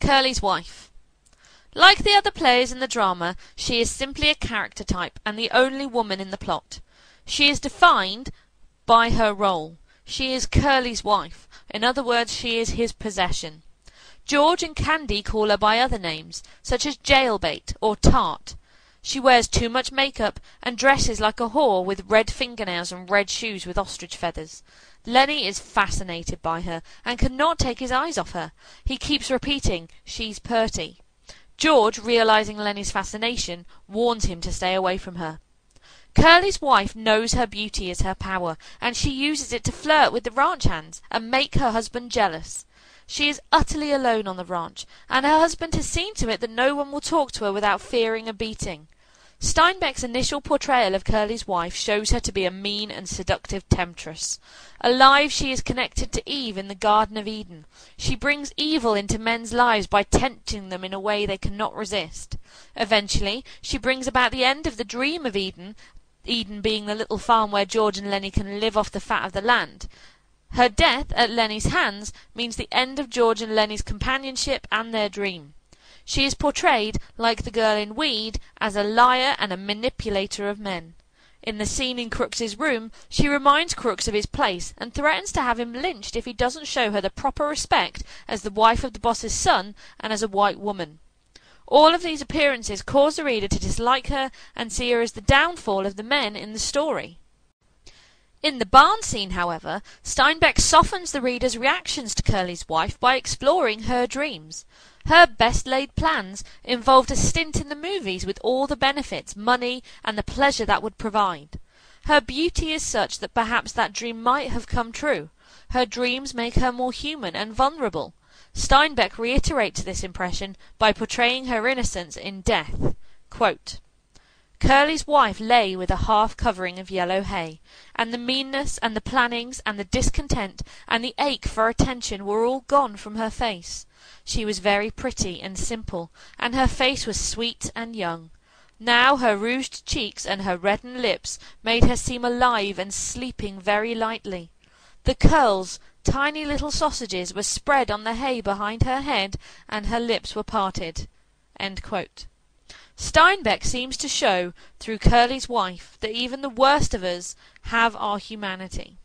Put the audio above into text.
Curly's wife. Like the other players in the drama, she is simply a character type and the only woman in the plot. She is defined by her role. She is Curly's wife. In other words, she is his possession. George and Candy call her by other names, such as Jailbait or Tart. She wears too much makeup and dresses like a whore with red fingernails and red shoes with ostrich feathers. Lenny is fascinated by her and cannot take his eyes off her. He keeps repeating, "She's purty." George, realizing Lenny's fascination, warns him to stay away from her. Curly's wife knows her beauty is her power, and she uses it to flirt with the ranch hands and make her husband jealous. She is utterly alone on the ranch, and her husband has seen to it that no one will talk to her without fearing a beating. Steinbeck's initial portrayal of Curly's wife shows her to be a mean and seductive temptress. Alive, she is connected to Eve in the Garden of Eden. She brings evil into men's lives by tempting them in a way they cannot resist. Eventually, she brings about the end of the dream of Eden, Eden being the little farm where George and Lenny can live off the fat of the land. Her death at Lenny's hands means the end of George and Lenny's companionship and their dream. She is portrayed, like the girl in Weed, as a liar and a manipulator of men. In the scene in Crooks's room, she reminds Crooks of his place and threatens to have him lynched if he doesn't show her the proper respect as the wife of the boss's son and as a white woman. All of these appearances cause the reader to dislike her and see her as the downfall of the men in the story. In the barn scene, however, Steinbeck softens the reader's reactions to Curly's wife by exploring her dreams. Her best-laid plans involved a stint in the movies with all the benefits, money, and the pleasure that would provide. Her beauty is such that perhaps that dream might have come true. Her dreams make her more human and vulnerable. Steinbeck reiterates this impression by portraying her innocence in Death. Quote, "Curly's wife lay with a half covering of yellow hay, and the meanness and the plannings and the discontent and the ache for attention were all gone from her face. She was very pretty and simple, and her face was sweet and young. Now her rouged cheeks and her reddened lips made her seem alive and sleeping very lightly. The curls, tiny little sausages, were spread on the hay behind her head, and her lips were parted." End quote. Steinbeck seems to show, through Curly's wife, that even the worst of us have our humanity.